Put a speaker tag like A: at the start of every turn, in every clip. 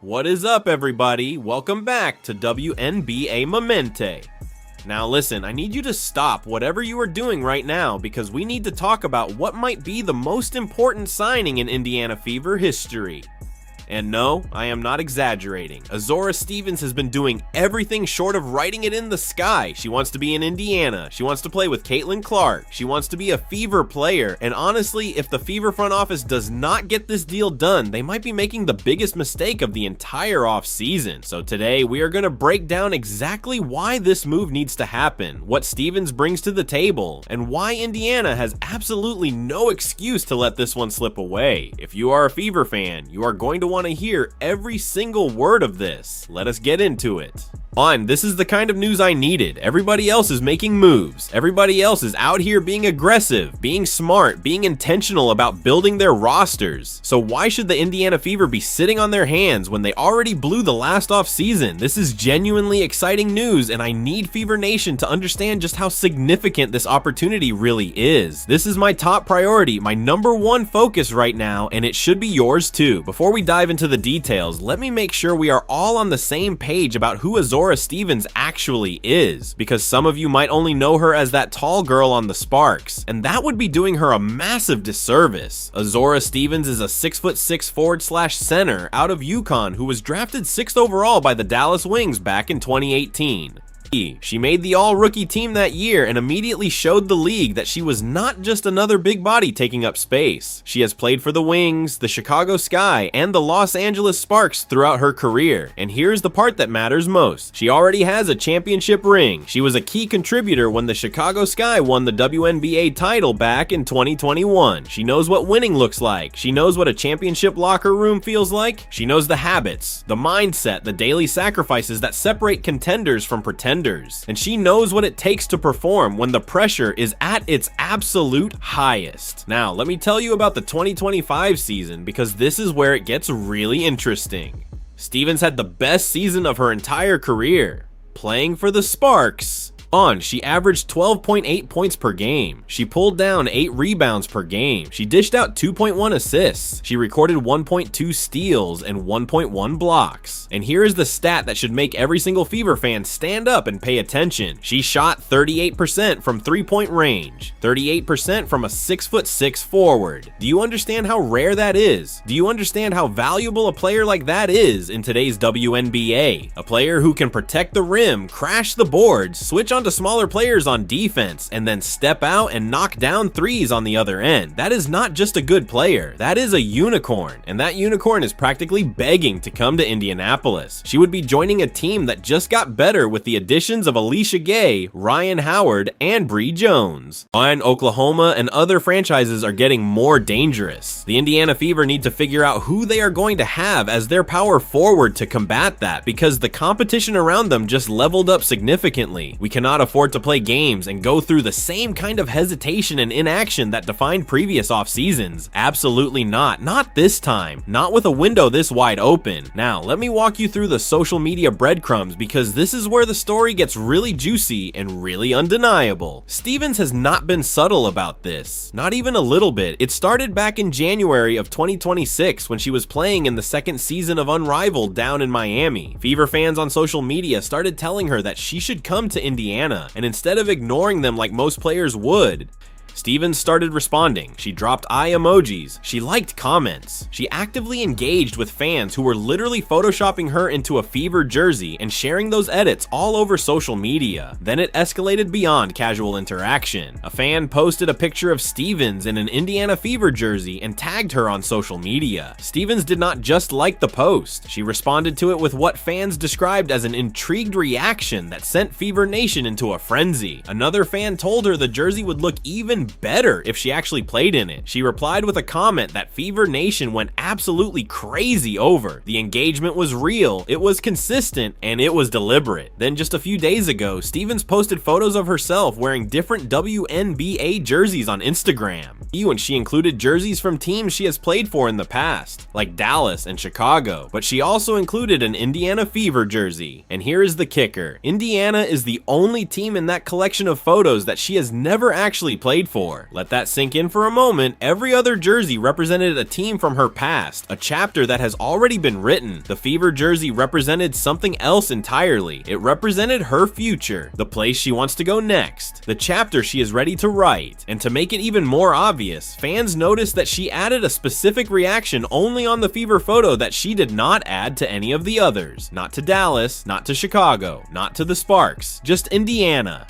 A: What is up, everybody? Welcome back to WNBA Momente. Now listen, I need you to stop whatever you are doing right now because we need to talk about what might be the most important signing in Indiana Fever history. And no, I am not exaggerating. Azura Stevens has been doing everything short of writing it in the sky. She wants to be in Indiana. She wants to play with Caitlin Clark. She wants to be a Fever player. And honestly, if the Fever front office does not get this deal done, they might be making the biggest mistake of the entire offseason. So today, we are going to break down exactly why this move needs to happen, what Stevens brings to the table, and why Indiana has absolutely no excuse to let this one slip away. If you are a Fever fan, you are going to want to hear every single word of this. Let us get into it. This is the kind of news I needed. Everybody else is making moves. Everybody else is out here being aggressive, being smart, being intentional about building their rosters. So why should the Indiana Fever be sitting on their hands when they already blew the last off season? This is genuinely exciting news, and I need Fever Nation to understand just how significant this opportunity really is. This is my top priority, my number one focus right now, and it should be yours too. Before we dive into the details, let me make sure we are all on the same page about who Azura Stevens actually is, because some of you might only know her as that tall girl on the Sparks, and that would be doing her a massive disservice. Azura Stevens is a 6'6" forward/center out of UConn who was drafted 6th overall by the Dallas Wings back in 2018. She made the all-rookie team that year and immediately showed the league that she was not just another big body taking up space. She has played for the Wings, the Chicago Sky, and the Los Angeles Sparks throughout her career. And here's the part that matters most. She already has a championship ring. She was a key contributor when the Chicago Sky won the WNBA title back in 2021. She knows what winning looks like. She knows what a championship locker room feels like. She knows the habits, the mindset, the daily sacrifices that separate contenders from pretenders. And she knows what it takes to perform when the pressure is at its absolute highest. Now, let me tell you about the 2025 season because this is where it gets really interesting. Stevens had the best season of her entire career, playing for the Sparks. She averaged 12.8 points per game. She pulled down 8 rebounds per game. She dished out 2.1 assists. She recorded 1.2 steals and 1.1 blocks. And here is the stat that should make every single Fever fan stand up and pay attention. She shot 38% from three-point range, 38% from a 6'6" forward. Do you understand how rare that is? Do you understand how valuable a player like that is in today's WNBA? A player who can protect the rim, crash the boards, switch on to smaller players on defense, and then step out and knock down threes on the other end. That is not just a good player, that is a unicorn, and that unicorn is practically begging to come to Indianapolis. She would be joining a team that just got better with the additions of Alicia Gay, Ryan Howard, and Bree Jones. Oklahoma and other franchises are getting more dangerous. The Indiana Fever need to figure out who they are going to have as their power forward to combat that, because the competition around them just leveled up significantly. We cannot afford to play games and go through the same kind of hesitation and inaction that defined previous off seasons. Absolutely not. Not this time. Not with a window this wide open. Now, let me walk you through the social media breadcrumbs because this is where the story gets really juicy and really undeniable. Stevens has not been subtle about this. Not even a little bit. It started back in January of 2026 when she was playing in the second season of Unrivaled down in Miami. Fever fans on social media started telling her that she should come to Indiana, and instead of ignoring them like most players would, Stevens started responding. She dropped eye emojis. She liked comments. She actively engaged with fans who were literally photoshopping her into a Fever jersey and sharing those edits all over social media. Then it escalated beyond casual interaction. A fan posted a picture of Stevens in an Indiana Fever jersey and tagged her on social media. Stevens did not just like the post. She responded to it with what fans described as an intrigued reaction that sent Fever Nation into a frenzy. Another fan told her the jersey would look even better if she actually played in it. She replied with a comment that Fever Nation went absolutely crazy over. The engagement was real, it was consistent, and it was deliberate. Then just a few days ago, Stevens posted photos of herself wearing different WNBA jerseys on Instagram. And she included jerseys from teams she has played for in the past, like Dallas and Chicago, but she also included an Indiana Fever jersey. And here is the kicker. Indiana is the only team in that collection of photos that she has never actually played for. for. Let that sink in for a moment. Every other jersey represented a team from her past, a chapter that has already been written. The Fever jersey represented something else entirely. It represented her future, the place she wants to go next, the chapter she is ready to write. And to make it even more obvious, fans noticed that she added a specific reaction only on the Fever photo that she did not add to any of the others. Not to Dallas, not to Chicago, not to the Sparks, just Indiana.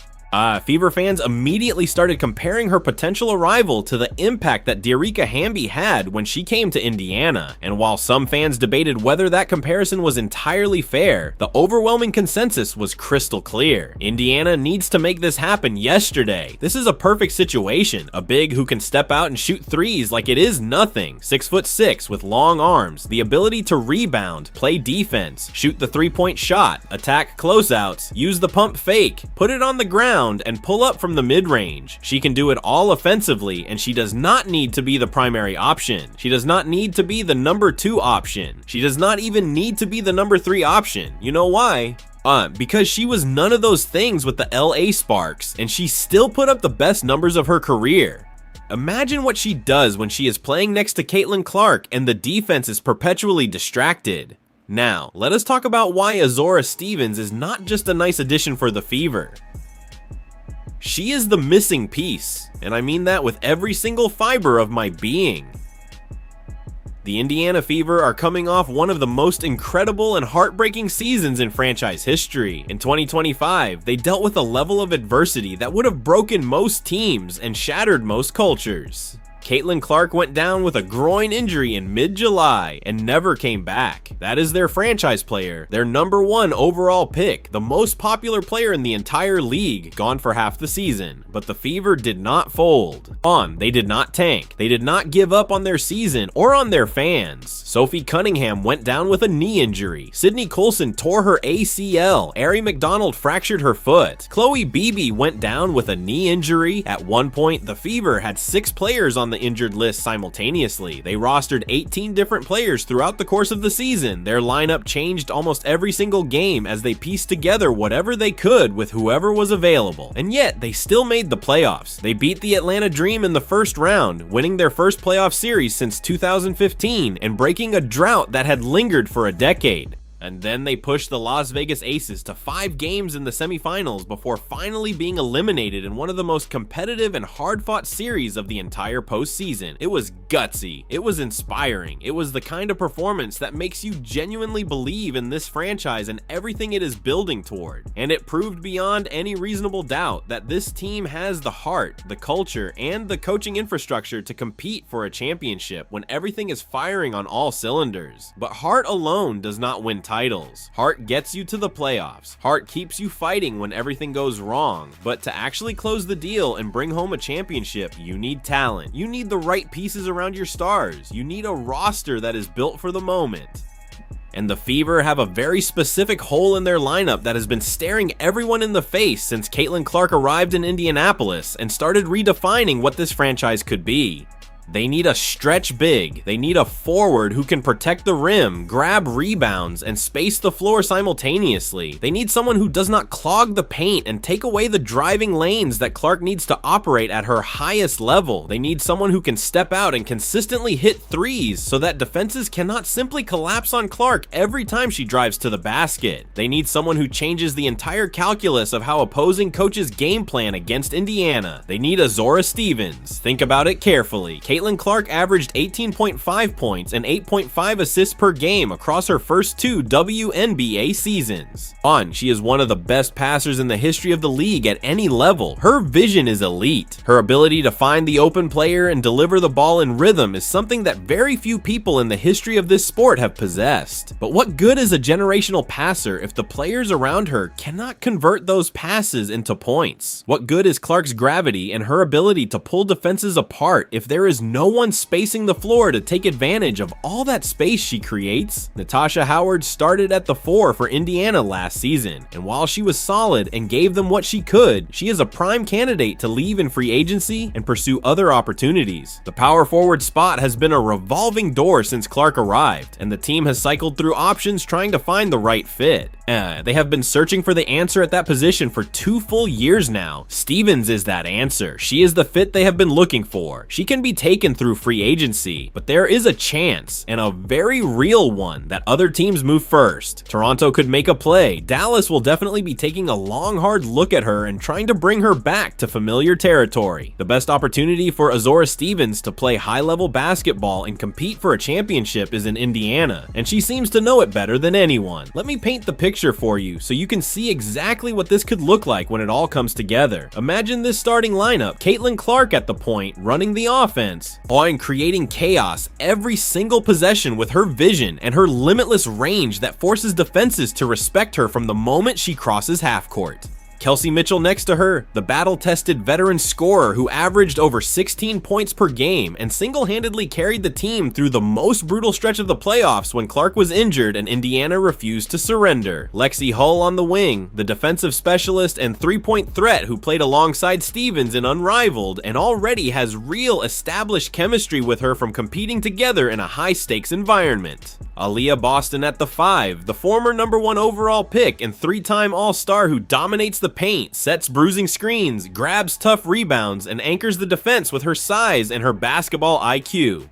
A: Fever fans immediately started comparing her potential arrival to the impact that Dearica Hamby had when she came to Indiana. And while some fans debated whether that comparison was entirely fair, the overwhelming consensus was crystal clear. Indiana needs to make this happen yesterday. This is a perfect situation. A big who can step out and shoot threes like it is nothing. 6'6" with long arms, the ability to rebound, play defense, shoot the three-point shot, attack closeouts, use the pump fake, put it on the ground, and pull up from the mid-range. She can do it all offensively, and she does not need to be the primary option. She does not need to be the number 2 option. She does not even need to be the number 3 option. You know why? Because she was none of those things with the LA Sparks, and she still put up the best numbers of her career. Imagine what she does when she is playing next to Caitlin Clark and the defense is perpetually distracted. Now, let us talk about why Azura Stevens is not just a nice addition for the Fever. She is the missing piece, and I mean that with every single fiber of my being. The Indiana Fever are coming off one of the most incredible and heartbreaking seasons in franchise history. In 2025, they dealt with a level of adversity that would have broken most teams and shattered most cultures. Caitlin Clark went down with a groin injury in mid-July and never came back. That is their franchise player, their number 1 overall pick, the most popular player in the entire league, gone for half the season. But the Fever did not fold. They did not tank. They did not give up on their season or on their fans. Sophie Cunningham went down with a knee injury. Sydney Colson tore her ACL. Ari McDonald fractured her foot. Chloe Beebe went down with a knee injury. At one point, the Fever had 6 players on the injured list simultaneously. They rostered 18 different players throughout the course of the season. Their lineup changed almost every single game as they pieced together whatever they could with whoever was available. And yet, they still made the playoffs. They beat the Atlanta Dream in the first round, winning their first playoff series since 2015 and breaking a drought that had lingered for a decade. And then they pushed the Las Vegas Aces to 5 games in the semifinals before finally being eliminated in one of the most competitive and hard-fought series of the entire postseason. It was gutsy. It was inspiring. It was the kind of performance that makes you genuinely believe in this franchise and everything it is building toward. And it proved beyond any reasonable doubt that this team has the heart, the culture, and the coaching infrastructure to compete for a championship when everything is firing on all cylinders. But heart alone does not win titles. Heart gets you to the playoffs. Heart keeps you fighting when everything goes wrong. But to actually close the deal and bring home a championship, you need talent. You need the right pieces around your stars. You need a roster that is built for the moment. And the Fever have a very specific hole in their lineup that has been staring everyone in the face since Caitlin Clark arrived in Indianapolis and started redefining what this franchise could be. They need a stretch big. They need a forward who can protect the rim, grab rebounds, and space the floor simultaneously. They need someone who does not clog the paint and take away the driving lanes that Clark needs to operate at her highest level. They need someone who can step out and consistently hit threes so that defenses cannot simply collapse on Clark every time she drives to the basket. They need someone who changes the entire calculus of how opposing coaches game plan against Indiana. They need Azura Stevens. Think about it carefully. Caitlin Clark averaged 18.5 points and 8.5 assists per game across her first 2 WNBA seasons. She is one of the best passers in the history of the league at any level. Her vision is elite. Her ability to find the open player and deliver the ball in rhythm is something that very few people in the history of this sport have possessed. But what good is a generational passer if the players around her cannot convert those passes into points? What good is Clark's gravity and her ability to pull defenses apart if there is no one spacing the floor to take advantage of all that space she creates. Natasha Howard started at the 4 for Indiana last season, and while she was solid and gave them what she could, she is a prime candidate to leave in free agency and pursue other opportunities. The power forward spot has been a revolving door since Clark arrived, and the team has cycled through options trying to find the right fit. They have been searching for the answer at that position for 2 full years now. Stevens is that answer. She is the fit they have been looking for. She can be taken through free agency, but there is a chance, and a very real one, that other teams move first. Toronto could make a play. Dallas will definitely be taking a long, hard look at her and trying to bring her back to familiar territory. The best opportunity for Azura Stevens to play high-level basketball and compete for a championship is in Indiana, and she seems to know it better than anyone. Let me paint the picture for you so you can see exactly what this could look like when it all comes together. Imagine this starting lineup: Caitlin Clark at the point, running the offense, and creating chaos every single possession with her vision and her limitless range that forces defenses to respect her from the moment she crosses half court. Kelsey Mitchell next to her, the battle-tested veteran scorer who averaged over 16 points per game and single-handedly carried the team through the most brutal stretch of the playoffs when Clark was injured and Indiana refused to surrender. Lexi Hull on the wing, the defensive specialist and three-point threat who played alongside Stevens in Unrivaled and already has real established chemistry with her from competing together in a high-stakes environment. Aaliyah Boston at the 5, the former #1 overall pick and 3-time All-Star who dominates the paint, sets bruising screens, grabs tough rebounds, and anchors the defense with her size and her basketball IQ.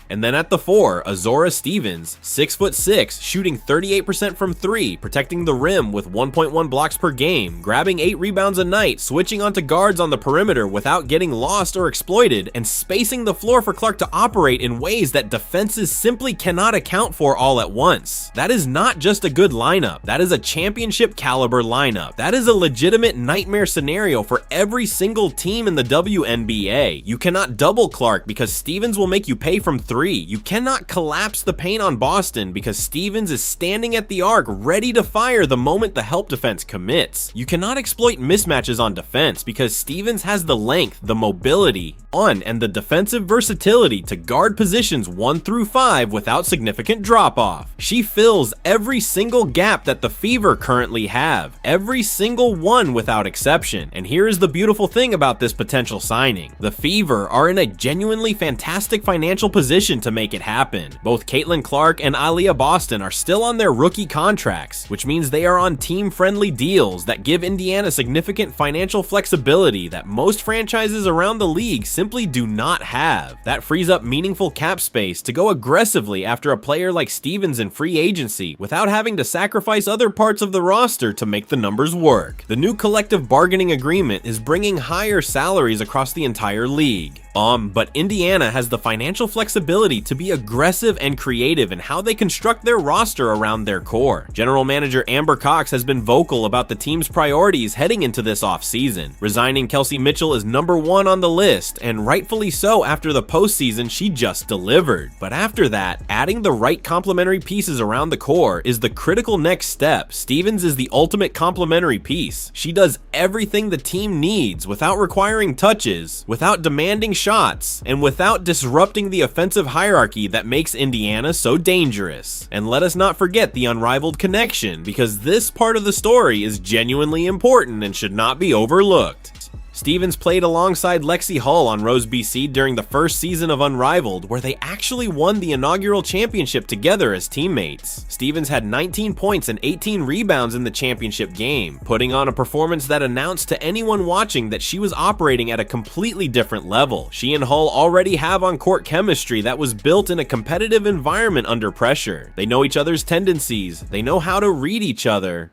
A: And then at the 4, Azura Stevens, 6'6", shooting 38% from 3, protecting the rim with 1.1 blocks per game, grabbing 8 rebounds a night, switching onto guards on the perimeter without getting lost or exploited, and spacing the floor for Clark to operate in ways that defenses simply cannot account for all at once. That is not just a good lineup, that is a championship caliber lineup. That is a legitimate nightmare scenario for every single team in the WNBA. You cannot double Clark because Stevens will make you pay from 3. You cannot collapse the paint on Boston because Stevens is standing at the arc ready to fire the moment the help defense commits. You cannot exploit mismatches on defense because Stevens has the length, the mobility, and the defensive versatility to guard positions 1 through 5 without significant drop-off. She fills every single gap that the Fever currently have, every single one without exception. And here is the beautiful thing about this potential signing. The Fever are in a genuinely fantastic financial position to make it happen. Both Caitlin Clark and Aaliyah Boston are still on their rookie contracts, which means they are on team-friendly deals that give Indiana significant financial flexibility that most franchises around the league simply do not have. That frees up meaningful cap space to go aggressively after a player like Stevens in free agency without having to sacrifice other parts of the roster to make the numbers work. The new collective bargaining agreement is bringing higher salaries across the entire league. But Indiana has the financial flexibility to be aggressive and creative in how they construct their roster around their core. General Manager Amber Cox has been vocal about the team's priorities heading into this offseason. Resigning Kelsey Mitchell is #1 on the list, and rightfully so after the postseason she just delivered. But after that, adding the right complementary pieces around the core is the critical next step. Stevens is the ultimate complementary piece. She does everything the team needs without requiring touches, without demanding shots, and without disrupting the offensive hierarchy that makes Indiana so dangerous. And let us not forget the Unrivaled connection, because this part of the story is genuinely important and should not be overlooked. Stevens played alongside Lexi Hull on Rose BC during the first season of Unrivaled, where they actually won the inaugural championship together as teammates. Stevens had 19 points and 18 rebounds in the championship game, putting on a performance that announced to anyone watching that she was operating at a completely different level. She and Hull already have on-court chemistry that was built in a competitive environment under pressure. They know each other's tendencies, they know how to read each other,